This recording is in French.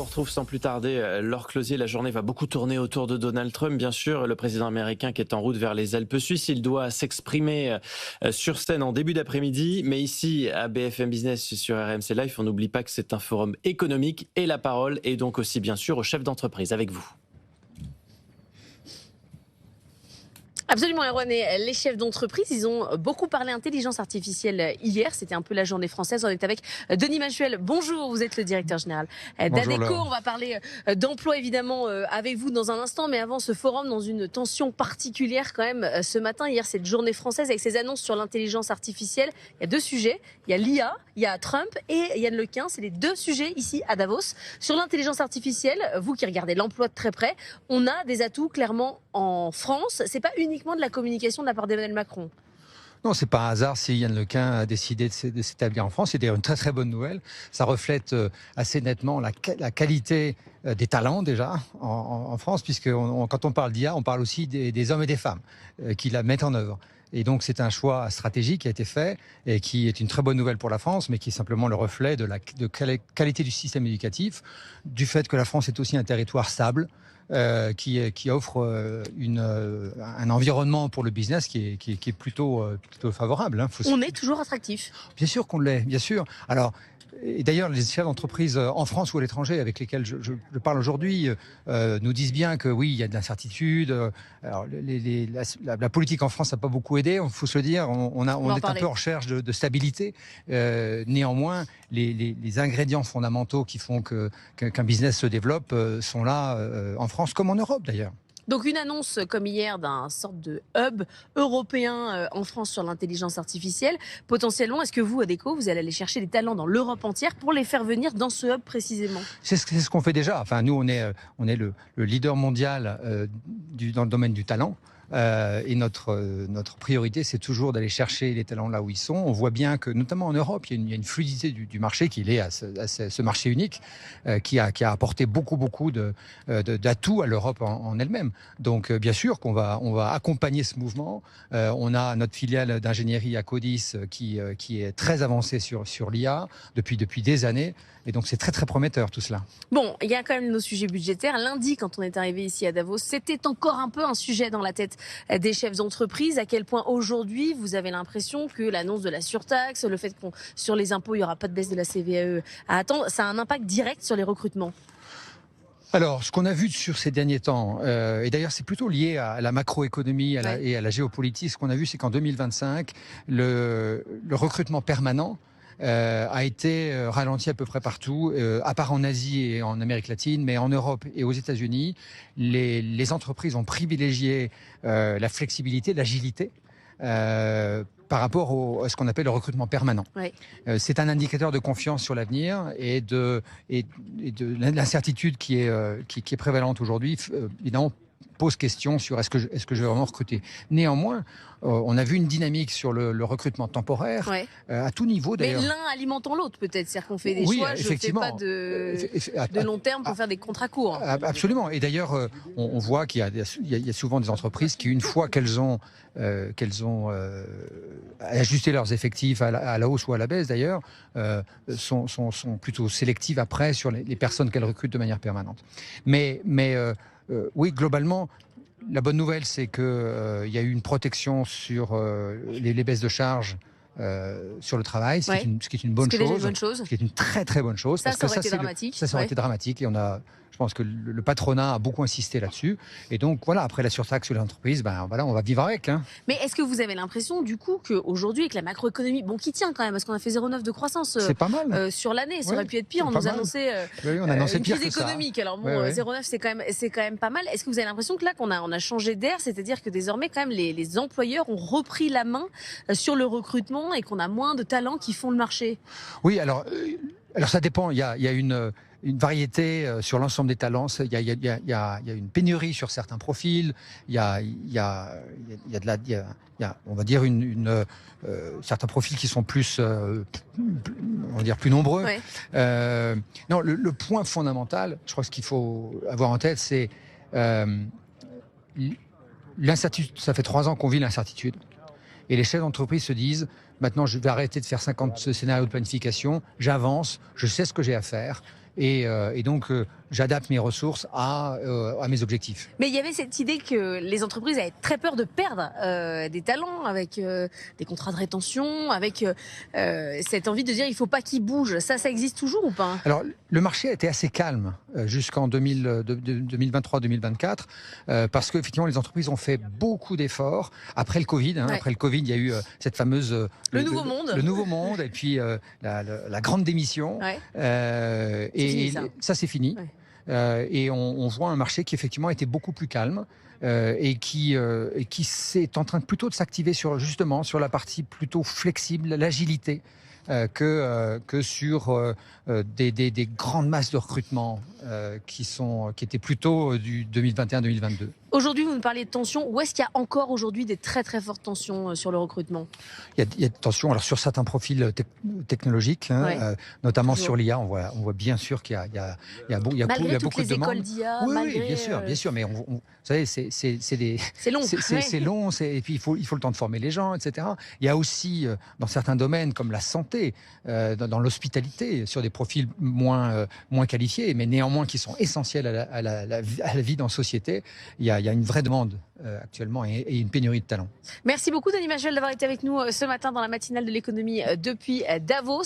retrouve sans plus tarder Laure Closier. La journée va beaucoup tourner autour de Donald Trump, bien sûr. Le président américain qui est en route vers les Alpes suisses. Il doit s'exprimer sur scène en début d'après-midi. Mais ici, à BFM Business sur RMC Live, on n'oublie pas que c'est un forum économique et la parole est donc aussi, bien sûr, aux chefs d'entreprise. Avec vous. Absolument, Erwan. Et les chefs d'entreprise, ils ont beaucoup parlé intelligence artificielle hier. C'était un peu la journée française. On est avec Denis Machuel. Bonjour, vous êtes le directeur général d'Adecco. On va parler d'emploi évidemment avec vous dans un instant. Mais avant ce forum, dans une tension particulière quand même ce matin. Hier, cette journée française avec ses annonces sur l'intelligence artificielle. Il y a deux sujets. Il y a l'IA, il y a Trump et Yann Lequin. C'est les deux sujets ici à Davos. Sur l'intelligence artificielle, vous qui regardez l'emploi de très près, on a des atouts clairement en France. C'est pas uniquement de la communication de la part d'Emmanuel Macron. Non, c'est pas un hasard si Yann Lequin a décidé de s'établir en France. C'est d'ailleurs une très très bonne nouvelle. Ça reflète assez nettement la qualité des talents déjà en France, puisque quand on parle d'IA, on parle aussi des hommes et des femmes qui la mettent en œuvre. Et donc c'est un choix stratégique qui a été fait et qui est une très bonne nouvelle pour la France, mais qui est simplement le reflet de la qualité du système éducatif, du fait que la France est aussi un territoire stable, qui offre un environnement pour le business qui est plutôt favorable. Hein. On est toujours attractif. Bien sûr qu'on l'est, bien sûr. Alors, et d'ailleurs, les chefs d'entreprise en France ou à l'étranger avec lesquels je parle aujourd'hui nous disent bien que oui, il y a de l'incertitude. Alors, la politique en France n'a pas beaucoup aidé, il faut se le dire. On est un peu en recherche de stabilité. Néanmoins, les ingrédients fondamentaux qui font qu'un business se développe sont là en France comme en Europe d'ailleurs. Donc une annonce comme hier d'un sorte de hub européen en France sur l'intelligence artificielle. Potentiellement, est-ce que vous, Adecco, vous allez aller chercher des talents dans l'Europe entière pour les faire venir dans ce hub précisément ? C'est ce qu'on fait déjà. Enfin, nous, on est le leader mondial dans le domaine du talent. Et notre priorité, c'est toujours d'aller chercher les talents là où ils sont. On voit bien que, notamment en Europe, il y a une fluidité du marché qui est liée à ce marché unique, qui a apporté beaucoup d'atouts à l'Europe en elle-même. Donc, bien sûr qu'on va accompagner ce mouvement. On a notre filiale d'ingénierie à Codis qui est très avancée sur l'IA depuis des années. Et donc, c'est très, très prometteur, tout cela. Bon, il y a quand même nos sujets budgétaires. Lundi, quand on est arrivé ici à Davos, c'était encore un peu un sujet dans la tête des chefs d'entreprise. À quel point aujourd'hui, vous avez l'impression que l'annonce de la surtaxe, le fait qu'on sur les impôts, il n'y aura pas de baisse de la CVAE à attendre, ça a un impact direct sur les recrutements ? Alors, ce qu'on a vu sur ces derniers temps, et d'ailleurs c'est plutôt lié à la macroéconomie et à la géopolitique, ce qu'on a vu, c'est qu'en 2025, le recrutement permanent a été ralenti à peu près partout, à part en Asie et en Amérique latine, mais en Europe et aux États-Unis, les entreprises ont privilégié la flexibilité, l'agilité. Par rapport à ce qu'on appelle le recrutement permanent. Oui. C'est un indicateur de confiance sur l'avenir et de l'incertitude qui est prévalente aujourd'hui. Évidemment, pose question sur est-ce que je vais vraiment recruter. Néanmoins, on a vu une dynamique sur le recrutement temporaire à tout niveau d'ailleurs. Mais l'un alimentant l'autre peut-être, c'est-à-dire qu'on fait des choix, je ne fais pas de long terme pour faire des contrats courts. Absolument, et d'ailleurs on voit qu'il y a souvent des entreprises qui, une fois qu'elles ont ajusté leurs effectifs à la hausse ou à la baisse d'ailleurs, sont plutôt sélectives après sur les personnes qu'elles recrutent de manière permanente. Mais oui, globalement, la bonne nouvelle, c'est qu'il y a eu une protection sur les baisses de charges sur le travail, ce qui est une bonne chose. Ce qui est une très très bonne chose. Ça aurait été dramatique. Ça aurait été dramatique et je pense que le patronat a beaucoup insisté là-dessus. Et donc voilà, après la surtaxe sur les entreprises, on va vivre avec. Hein. Mais est-ce que vous avez l'impression du coup qu'aujourd'hui, avec la macroéconomie, qui tient quand même, parce qu'on a fait 0,9 de croissance c'est pas mal. Sur l'année, ça aurait pu être pire, on nous annonçait une crise économique. Alors bon, 0,9 c'est quand même pas mal. Est-ce que vous avez l'impression que là qu'on a changé d'air, c'est-à-dire que désormais quand même les employeurs ont repris la main sur le recrutement et qu'on a moins de talents qui font le marché ? Oui, alors ça dépend. Il y a une variété sur l'ensemble des talents. Il y a une pénurie sur certains profils. Il y a on va dire certains profils qui sont plus nombreux. Ouais. Non, le point fondamental, je crois que ce qu'il faut avoir en tête, c'est l'incertitude. Ça fait 3 ans qu'on vit l'incertitude. Et les chefs d'entreprise se disent, maintenant je vais arrêter de faire 50 scénarios de planification, j'avance, je sais ce que j'ai à faire. et donc j'adapte mes ressources à mes objectifs. Mais il y avait cette idée que les entreprises avaient très peur de perdre des talents avec des contrats de rétention, avec cette envie de dire il ne faut pas qu'ils bougent. Ça existe toujours ou pas? Alors, le marché a été assez calme jusqu'en 2023-2024 parce qu'effectivement, les entreprises ont fait beaucoup d'efforts après le Covid. Après le Covid, il y a eu cette fameuse... le nouveau monde. Le nouveau monde et puis la grande démission. Et ça, c'est fini. Et on voit un marché qui effectivement était beaucoup plus calme et qui est en train plutôt de s'activer sur la partie plutôt flexible, l'agilité. Que sur des grandes masses de recrutement qui étaient plutôt du 2021-2022. Aujourd'hui, vous nous parlez de tensions. Où est-ce qu'il y a encore aujourd'hui des très très fortes tensions sur le recrutement? Il y a des tensions alors, sur certains profils technologiques, notamment sur l'IA. On voit bien sûr qu'il y a beaucoup de demandes. Écoles d'IA, oui, bien sûr. Mais vous savez, c'est long. C'est long, et puis il faut le temps de former les gens, etc. Il y a aussi, dans certains domaines, comme la santé, dans l'hospitalité, sur des profils moins qualifiés, mais néanmoins qui sont essentiels à la vie dans la société, il y a une vraie demande actuellement et une pénurie de talents. Merci beaucoup, Denis Machuel, d'avoir été avec nous ce matin dans la matinale de l'économie depuis Davos.